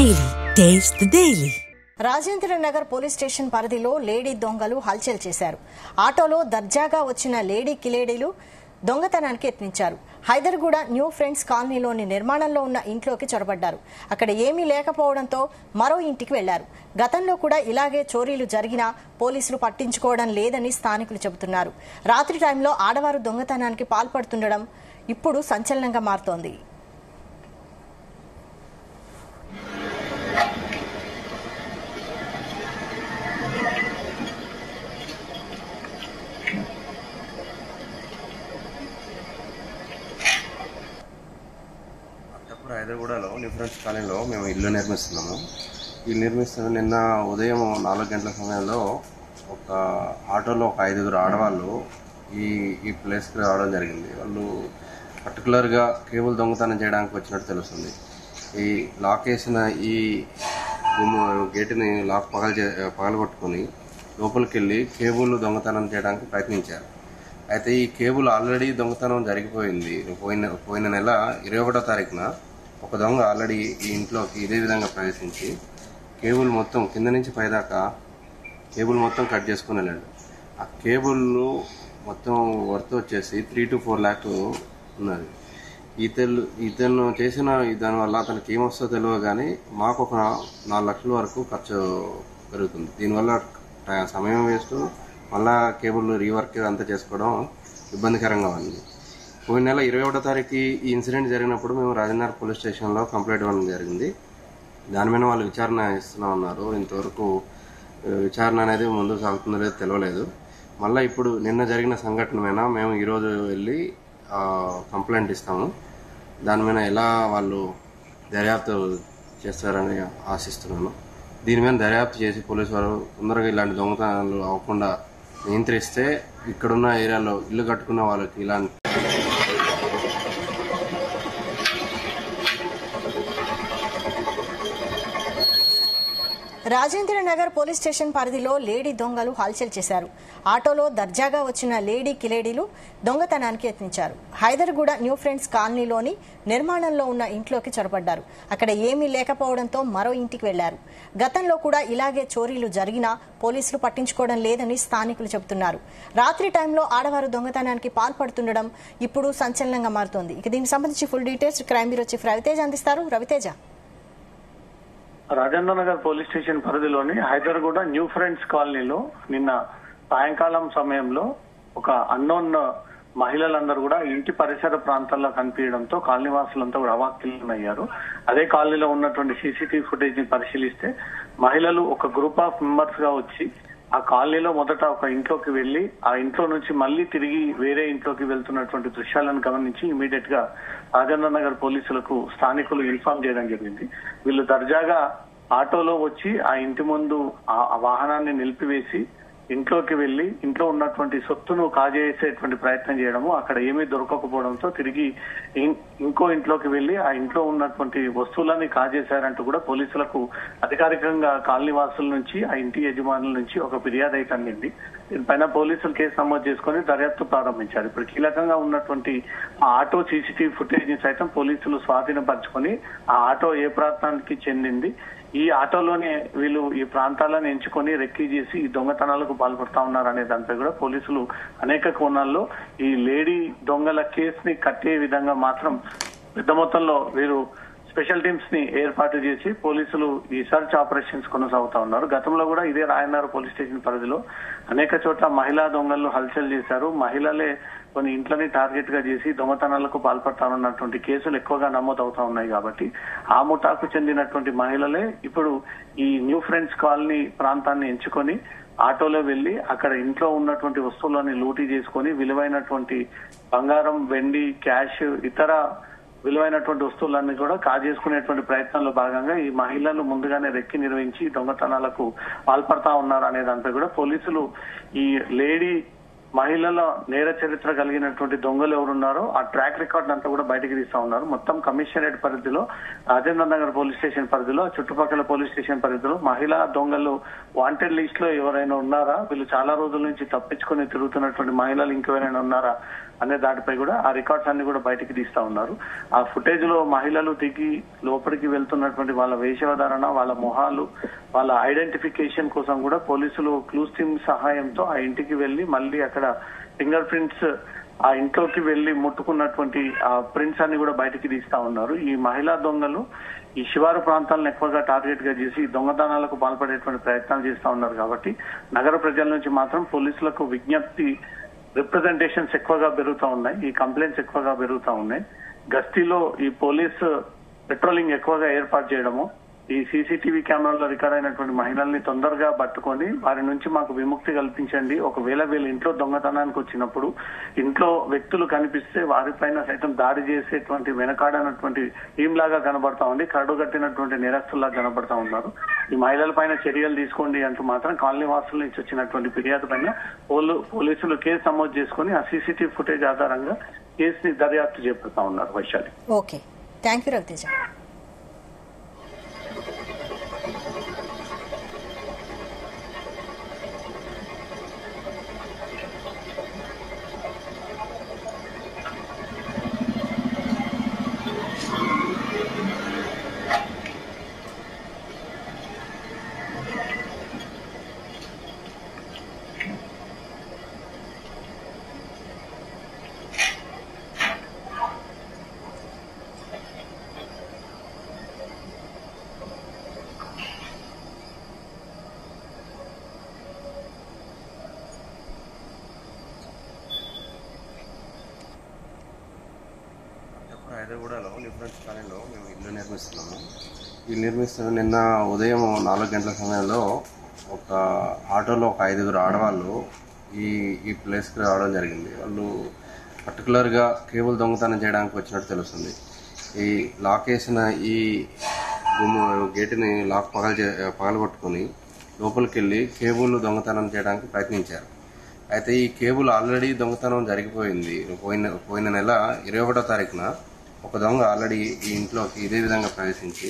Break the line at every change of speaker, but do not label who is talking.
Daily taste the daily.
Rajendra Nagar police station పరిధిలో lady దొంగలు హల్చల్ చేశారు. ఆటోలో దర్జాగా వచ్చిన లేడీ కిలేడీలు దొంగతనానికి యత్నించారు. హైదర్గూడ న్యూ ఫ్రెండ్స్ కాలనీలోని నిర్మాణంలో ఉన్న ఇంట్లోకి చొరబడ్డారు. అక్కడ ఏమీ లేకపోవడంతో మరో ఇంటికి వెళ్లారు. గతంలో కూడా ఇలాగే చోరీలు జరిగినా పోలీసులు పట్టించుకోవడం లేదని స్థానికులు చెబుతున్నారు. రాత్రి టైంలో ఆడవారు దొంగతనానికి పాల్పడుతుండడం ఇప్పుడు సంచలనంగా మారుతోంది.
హైదరాబాద్లో న్యూ ఫ్రెండ్స్ కాలనీలో మేము ఇల్లు నిర్మిస్తున్నాము. ఇల్లు నిర్మిస్తున్న నిన్న ఉదయం 4 గంటల సమయంలో ఒక ఆటోలో ఒక 5 ఆడవాళ్ళు ఈ ప్లేస్కి రావడం జరిగింది. వాళ్ళు పర్టికులర్గా కేబుల్ దొంగతనం చేయడానికి వచ్చినట్టు తెలుస్తుంది. ఈ లాక్ వేసిన ఈ గేటుని లాక్ పగలగొట్టుకుని లోపలికి వెళ్ళి కేబుల్ దొంగతనం చేయడానికి ప్రయత్నించారు. అయితే ఈ కేబుల్ ఆల్రెడీ దొంగతనం జరిగిపోయింది. పోయిన నెల 21వ తారీఖున ఒక దొంగ ఆల్రెడీ ఈ ఇంట్లోకి ఇదే విధంగా ప్రవేశించి కేబుల్ మొత్తం కింద నుంచి పైదాకా కేబుల్ మొత్తం కట్ చేసుకుని వెళ్ళాడు. ఆ కేబుల్ మొత్తం వర్త్ వచ్చేసి 3 to 4 lakhs ఉన్నది. ఇతను చేసిన దానివల్ల అతనికి ఏమొస్తుందో తెలియదు, కానీ మాకు ఒక 4 లక్షల వరకు ఖర్చు పెరుగుతుంది. దీనివల్ల సమయం వేస్ట్, మళ్ళా కేబుల్ రీవర్క్ అంతా చేసుకోవడం ఇబ్బందికరంగా ఉంది. పోయిన నెల 21వ తారీఖు ఈ ఇన్సిడెంట్ జరిగినప్పుడు మేము రాజేంద్ర పోలీస్ స్టేషన్లో కంప్లైంట్ ఇవ్వడం జరిగింది. దాని మీద వాళ్ళు విచారణ ఇస్తున్నా ఉన్నారు. ఇంతవరకు విచారణ అనేది ముందుకు సాగుతుందో లేదో తెలియలేదు. మళ్ళీ ఇప్పుడు నిన్న జరిగిన సంఘటన మీద మేము ఈరోజు వెళ్ళి కంప్లైంట్ ఇస్తాము. దాని మీద ఎలా వాళ్ళు దర్యాప్తు చేస్తారని ఆశిస్తున్నాను. దీని మీద దర్యాప్తు చేసి పోలీసు వారు తొందరగా ఇలాంటి దొంగతనాలు అవ్వకుండా నియంత్రిస్తే ఇక్కడున్న ఏరియాలో ఇల్లు కట్టుకున్న వాళ్ళకి ఇలాంటి
రాజేంద్ర నగర్ పోలీస్ స్టేషన్ పరిధిలో లేడీ దొంగలు హల్చల్ చేశారు. ఆటోలో దర్జాగా వచ్చిన లేడీ కిలేడీలు దొంగతనానికి యత్నించారు. హైదర్గూడ న్యూ ఫ్రెండ్స్ కాలనీలోని నిర్మాణంలో ఉన్న ఇంట్లోకి చొరబడ్డారు. అక్కడ ఏమీ లేకపోవడంతో మరో ఇంటికి వెళ్లారు. గతంలో కూడా ఇలాగే చోరీలు జరిగినా పోలీసులు పట్టించుకోవడం లేదని స్థానికులు చెబుతున్నారు. రాత్రి టైంలో ఆడవారు దొంగతనానికి పాల్పడుతుండడం ఇప్పుడు సంచలనంగా మారుతోంది. ఇక దీనికి సంబంధించి full details crime bureau chief Ravi Teja అందిస్తారు. రవితేజ.
రాజేంద్ర నగర్ పోలీస్ స్టేషన్ పరిధిలోని హైదర్గూడ న్యూ ఫ్రెండ్స్ కాలనీలో నిన్న సాయంకాలం సమయంలో ఒక అన్నోన్ మహిళలందరూ కూడా ఇంటి పరిసర ప్రాంతాల్లో కనిపించడంతో కాలనీ వాసులంతా కూడా అవాక్కీలయ్యారు. అదే కాలనీలో ఉన్నటువంటి సీసీటీవీ ఫుటేజ్ ని పరిశీలిస్తే మహిళలు ఒక గ్రూప్ ఆఫ్ మెంబర్స్ గా వచ్చి ఆ కాలనీలో మొదట ఒక ఇంట్లోకి వెళ్లి ఆ ఇంట్లో నుంచి మళ్లీ తిరిగి వేరే ఇంట్లోకి వెళ్తున్నటువంటి దృశ్యాలను గమనించి ఇమీడియట్ గా రాజేంద్ర నగర్ పోలీసులకు స్థానికులు ఇన్ఫార్మ్ చేయడం జరిగింది. వీళ్ళు దర్జాగా ఆటోలో వచ్చి ఆ ఇంటి ముందు ఆ వాహనాన్ని నిలిపివేసి ఇంట్లోకి వెళ్లి ఇంట్లో ఉన్నటువంటి సొత్తును కాజేసేటువంటి ప్రయత్నం చేయడము, అక్కడ ఏమీ దొరకకపోవడంతో తిరిగి ఇంకో ఇంట్లోకి వెళ్లి ఆ ఇంట్లో ఉన్నటువంటి వస్తువులని కాజేశారంటూ కూడా పోలీసులకు అధికారికంగా కాలనీ వాసుల నుంచి ఆ ఇంటి యజమానుల నుంచి ఒక ఫిర్యాదు అయితే అందింది. దీనిపైన పోలీసులు కేసు నమోదు చేసుకుని దర్యాప్తు ప్రారంభించారు. ఇప్పుడు కీలకంగా ఉన్నటువంటి ఆ ఆటో సీసీటీవీ ఫుటేజ్ ని సైతం పోలీసులు స్వాధీనపరచుకొని ఆ ఆటో ఏ ప్రాంతానికి చెందింది, ఈ ఆటోలోనే వీళ్ళు ఈ ప్రాంతాలను ఎంచుకొని రెక్కీ చేసి ఈ దొంగతనాలకు పాల్పడతా ఉన్నారనే దానిపై కూడా పోలీసులు అనేక కోణాల్లో ఈ లేడీ దొంగల కేసుని కట్టే విధంగా మాత్రం పెద్ద మొత్తంలో వీరు స్పెషల్ టీమ్స్ ని ఏర్పాటు చేసి పోలీసులు ఈ సర్చ్ ఆపరేషన్స్ కొనసాగుతా ఉన్నారు. గతంలో కూడా ఇదే రాయనగర్ పోలీస్ స్టేషన్ పరిధిలో అనేక చోట్ల మహిళా దొంగలు హల్చల్ చేశారు. మహిళలే కొన్ని ఇంట్లని టార్గెట్ గా చేసి దొంగతనాలకు పాల్పడతానన్నటువంటి కేసులు ఎక్కువగా నమోదవుతా ఉన్నాయి. కాబట్టి ఆ ముఠాకు చెందినటువంటి మహిళలే ఇప్పుడు ఈ న్యూ ఫ్రెండ్స్ కాలనీ ప్రాంతాన్ని ఎంచుకొని ఆటోలో వెళ్లి అక్కడ ఇంట్లో ఉన్నటువంటి వస్తువులని లూటీ చేసుకొని విలువైనటువంటి బంగారం, వెండి, క్యాష్, ఇతర విలువైనటువంటి వస్తువులన్నీ కూడా కాజేసుకునేటువంటి ప్రయత్నంలో భాగంగా ఈ మహిళలు ముందుగానే రెక్కి నిర్వహించి దొంగతనాలకు పాల్పడతా ఉన్నారు అనే దానిపై కూడా పోలీసులు ఈ లేడీ మహిళల నేర చరిత్ర కలిగినటువంటి దొంగలు ఎవరున్నారో ఆ ట్రాక్ రికార్డ్ అంతా కూడా బయటకు తీస్తా ఉన్నారు. మొత్తం కమిషనరేట్ పరిధిలో, రాజేంద్ర నగర్ పోలీస్ స్టేషన్ పరిధిలో, చుట్టుపక్కల పోలీస్ స్టేషన్ పరిధిలో మహిళా దొంగలు వాంటెడ్ లిస్ట్ లో ఎవరైనా ఉన్నారా, వీళ్ళు చాలా రోజుల నుంచి తప్పించుకుని తిరుగుతున్నటువంటి మహిళలు ఇంకెవరైనా ఉన్నారా అనే దాటిపై కూడా ఆ రికార్డ్స్ అన్ని కూడా బయటికి తీస్తా ఉన్నారు. ఆ ఫుటేజ్ లో మహిళలు దిగి లోపలికి వెళ్తున్నటువంటి వాళ్ళ వేషధారణ, వాళ్ళ మొహాలు, వాళ్ళ ఐడెంటిఫికేషన్ కోసం కూడా పోలీసులు క్లూస్ టీమ్ సహాయంతో ఆ ఇంటికి వెళ్లి మళ్ళీ అక్కడ ఫింగర్ ప్రింట్స్ ఆ ఇంట్లోకి వెళ్లి ముట్టుకున్నటువంటి ఆ ప్రింట్స్ అన్ని కూడా బయటికి తీస్తా ఉన్నారు. ఈ మహిళా దొంగలు ఈ శివారు ప్రాంతాలను ఎక్కువగా టార్గెట్ గా చేసి దొంగతనాలకు పాల్పడేటువంటి ప్రయత్నాలు చేస్తా ఉన్నారు. కాబట్టి నగర ప్రజల నుంచి మాత్రం పోలీసులకు విజ్ఞప్తి, రిప్రజెంటేషన్స్ ఎక్కువగా పెరుగుతూ ఉన్నాయి, ఈ కంప్లైంట్స్ ఎక్కువగా పెరుగుతూ ఉన్నాయి. గస్తీలో ఈ పోలీసు పెట్రోలింగ్ ఎక్కువగా ఏర్పాటు చేయడము, ఈ సీసీటీవీ కెమెరాల్లో రికార్డ్ అయినటువంటి మహిళల్ని తొందరగా పట్టుకొని వారి నుంచి మాకు విముక్తి కల్పించండి, ఒకవేళ వీళ్ళు ఇంట్లో దొంగతనానికి వచ్చినప్పుడు ఇంట్లో వ్యక్తులు కనిపిస్తే వారిపైన సైతం దాడి చేసేటువంటి వెనకాడనటువంటి టీం లాగా కనబడతా ఉంది, కరడుగట్టినటువంటి నేరస్తుల్లాగా కనబడతా ఉన్నారు. ఈ మహిళల పైన చర్యలు తీసుకోండి అంటూ మాత్రం కాలనీ వాసుల నుంచి వచ్చినటువంటి ఫిర్యాదు పైన పోలీసులు కేసు నమోదు చేసుకుని ఆ సీసీటీవీ ఫుటేజ్ ఆధారంగా కేసుని దర్యాప్తు చేపడతా ఉన్నారు. Vaishali.
Okay, thank you Ravi Teja.
హైదరాబాద్లో న్యూ ఫ్రెండ్స్ కాలనీలో మేము ఇల్లు నిర్మిస్తున్నాము. ఇల్లు నిర్మిస్తున్న నిన్న ఉదయం 4 గంటల సమయంలో ఒక ఆటోలో ఒక 5 ఆడవాళ్ళు ఈ ప్లేస్కి రావడం జరిగింది. వాళ్ళు పర్టికులర్గా కేబుల్ దొంగతనం చేయడానికి వచ్చినట్టు తెలుస్తుంది. ఈ లాక్ వేసిన ఈ గేటుని లాక్ పగలగొట్టుకుని లోపలికి వెళ్ళి కేబుల్ దొంగతనం చేయడానికి ప్రయత్నించారు. అయితే ఈ కేబుల్ ఆల్రెడీ దొంగతనం జరిగిపోయింది. పోయిన నెల 21వ తారీఖున ఒక దొంగ ఆల్రెడీ ఈ ఇంట్లోకి ఇదే విధంగా ప్రవేశించి